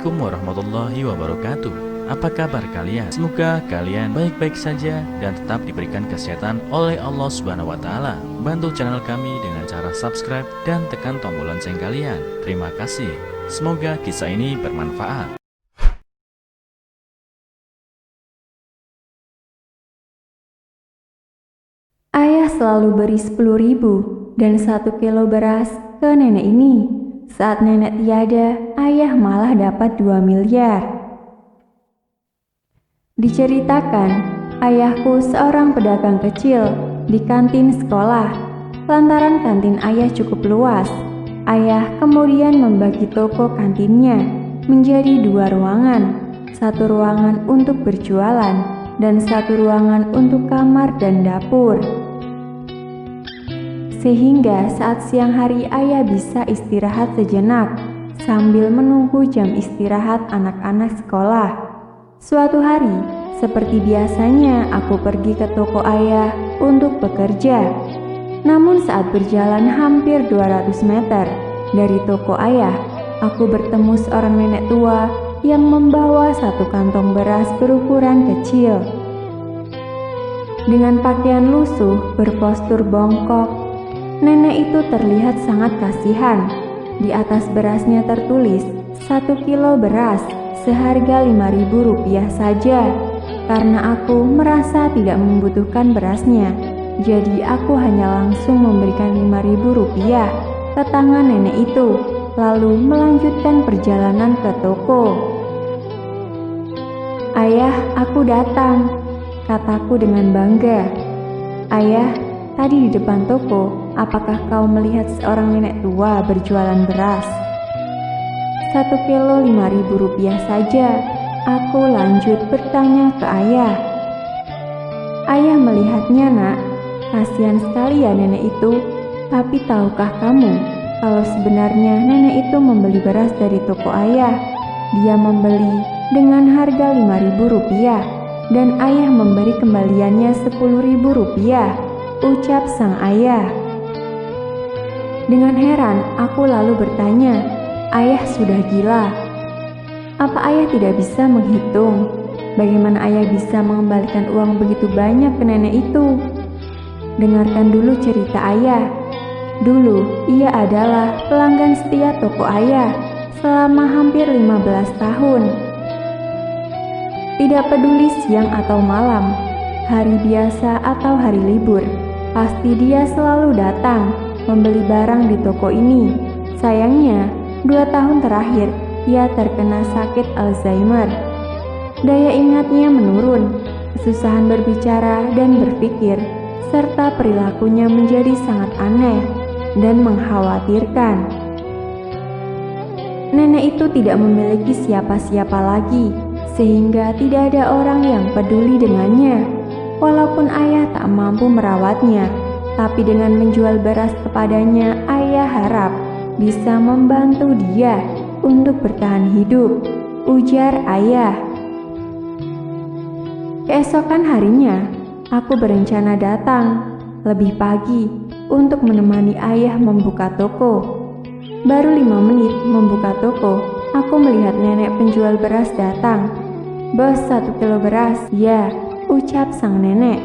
Assalamualaikum warahmatullahi wabarakatuh. Apa kabar kalian? Semoga kalian baik-baik saja dan tetap diberikan kesehatan oleh Allah Subhanahu wa taala. Bantu channel kami dengan cara subscribe dan tekan tombol lonceng kalian. Terima kasih. Semoga kisah ini bermanfaat. Ayah selalu beri 10.000 dan 1 kilo beras ke nenek ini. Saat nenek tiada, ayah malah dapat 2 miliar. Diceritakan, ayahku seorang pedagang kecil di kantin sekolah. Lantaran kantin ayah cukup luas, ayah kemudian membagi toko kantinnya menjadi 2 ruangan. 1 ruangan untuk berjualan dan 1 ruangan untuk kamar dan dapur. Sehingga saat siang hari ayah bisa istirahat sejenak sambil menunggu jam istirahat anak-anak sekolah. Suatu hari, seperti biasanya aku pergi ke toko ayah untuk bekerja. Namun saat berjalan hampir 200 meter dari toko ayah, aku bertemu seorang nenek tua yang membawa 1 kantong beras berukuran kecil. Dengan pakaian lusuh berpostur bongkok, nenek itu terlihat sangat kasihan. Di atas berasnya tertulis 1 kilo beras seharga Rp5.000 saja. Karena aku merasa tidak membutuhkan berasnya, jadi aku hanya langsung memberikan Rp5.000 ke tangan nenek itu, lalu melanjutkan perjalanan ke toko. "Ayah, aku datang," kataku dengan bangga. "Ayah, tadi di depan toko, apakah kau melihat seorang nenek tua berjualan beras?" 1 kilo Rp5.000 saja, aku lanjut bertanya ke ayah. "Ayah melihatnya, Nak. Kasihan sekali ya nenek itu. Tapi tahukah kamu kalau sebenarnya nenek itu membeli beras dari toko ayah? Dia membeli dengan harga Rp5.000 dan ayah memberi kembaliannya Rp10.000, ucap sang ayah. Dengan heran, aku lalu bertanya, "Ayah sudah gila. Apa ayah tidak bisa menghitung? Bagaimana ayah bisa mengembalikan uang begitu banyak ke nenek itu?" Dengarkan dulu cerita ayah. Dulu, ia adalah pelanggan setia toko ayah selama hampir 15 tahun. Tidak peduli siang atau malam, hari biasa atau hari libur, pasti dia selalu datang membeli barang di toko ini. Sayangnya, 2 tahun terakhir, ia terkena sakit Alzheimer. Daya ingatnya menurun, kesusahan berbicara dan berpikir, serta perilakunya menjadi sangat aneh dan mengkhawatirkan. Nenek itu tidak memiliki siapa-siapa lagi, sehingga tidak ada orang yang peduli dengannya. Walaupun ayah tak mampu merawatnya, tapi dengan menjual beras kepadanya, ayah harap bisa membantu dia untuk bertahan hidup, ujar ayah. Keesokan harinya, aku berencana datang lebih pagi untuk menemani ayah membuka toko. Baru 5 menit membuka toko, aku melihat nenek penjual beras datang. "Bos, 1 kilo beras." "Ya," ucap sang nenek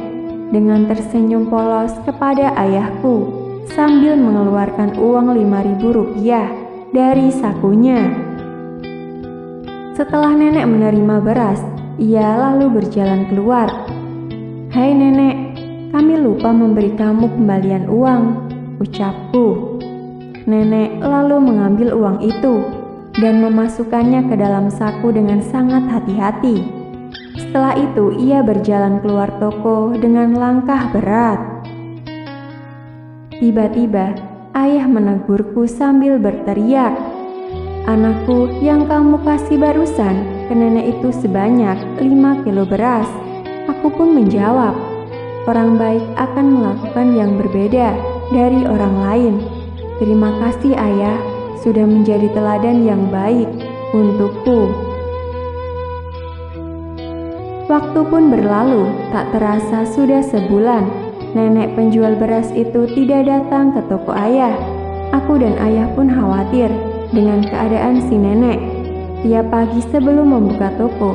dengan tersenyum polos kepada ayahku sambil mengeluarkan uang Rp5.000 dari sakunya. Setelah nenek menerima beras, ia lalu berjalan keluar. "Hai nenek, kami lupa memberi kamu kembalian uang," ucapku. Nenek lalu mengambil uang itu dan memasukkannya ke dalam saku dengan sangat hati-hati. Setelah itu ia berjalan keluar toko dengan langkah berat. Tiba-tiba ayah menegurku sambil berteriak, "Anakku, yang kamu kasih barusan ke nenek itu sebanyak 5 kilo beras." Aku pun menjawab, "Orang baik akan melakukan yang berbeda dari orang lain. Terima kasih ayah, sudah menjadi teladan yang baik untukku." Waktu pun berlalu, tak terasa sudah sebulan. Nenek penjual beras itu tidak datang ke toko ayah. Aku dan ayah pun khawatir dengan keadaan si nenek. Tiap pagi sebelum membuka toko,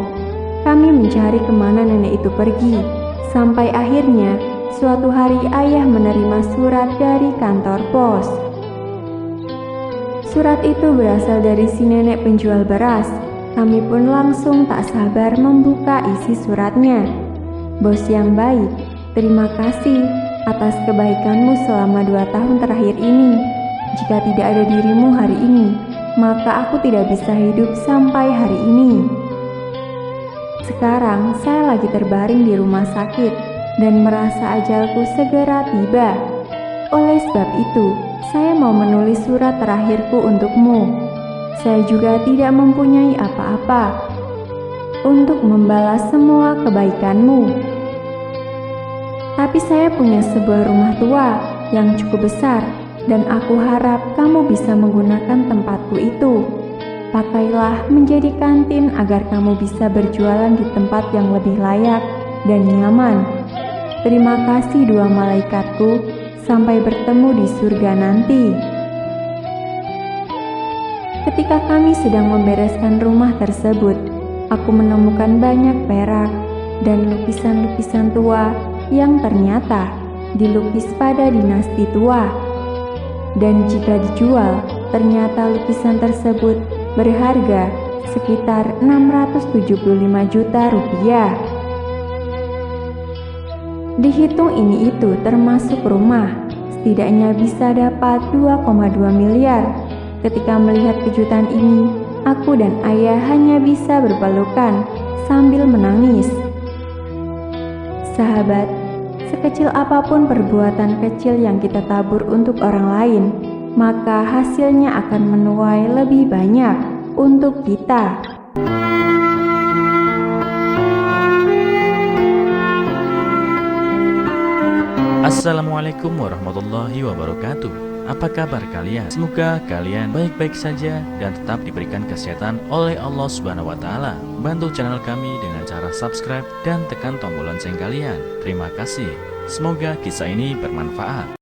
kami mencari kemana nenek itu pergi. Sampai akhirnya, suatu hari ayah menerima surat dari kantor pos. Surat itu berasal dari si nenek penjual beras. Kami pun langsung tak sabar membuka isi suratnya. Bos yang baik, terima kasih atas kebaikanmu selama 2 tahun terakhir ini. Jika tidak ada dirimu hari ini, maka aku tidak bisa hidup sampai hari ini. Sekarang saya lagi terbaring di rumah sakit dan merasa ajalku segera tiba. Oleh sebab itu, saya mau menulis surat terakhirku untukmu. Saya juga tidak mempunyai apa-apa untuk membalas semua kebaikanmu. Tapi saya punya sebuah rumah tua yang cukup besar dan aku harap kamu bisa menggunakan tempatku itu. Pakailah menjadi kantin agar kamu bisa berjualan di tempat yang lebih layak dan nyaman. Terima kasih dua malaikatku, sampai bertemu di surga nanti. Ketika kami sedang membereskan rumah tersebut, aku menemukan banyak perak dan lukisan-lukisan tua yang ternyata dilukis pada dinasti tua. Dan jika dijual, ternyata lukisan tersebut berharga sekitar 675 juta rupiah. Dihitung ini itu termasuk rumah, setidaknya bisa dapat 2,2 miliar. Ketika melihat kejutan ini, aku dan ayah hanya bisa berpelukan sambil menangis. Sahabat, sekecil apapun perbuatan kecil yang kita tabur untuk orang lain, maka hasilnya akan menuai lebih banyak untuk kita. Assalamualaikum warahmatullahi wabarakatuh. Apa kabar kalian? Semoga kalian baik-baik saja dan tetap diberikan kesehatan oleh Allah Subhanahu wa taala. Bantu channel kami dengan cara subscribe dan tekan tombol lonceng kalian. Terima kasih. Semoga kisah ini bermanfaat.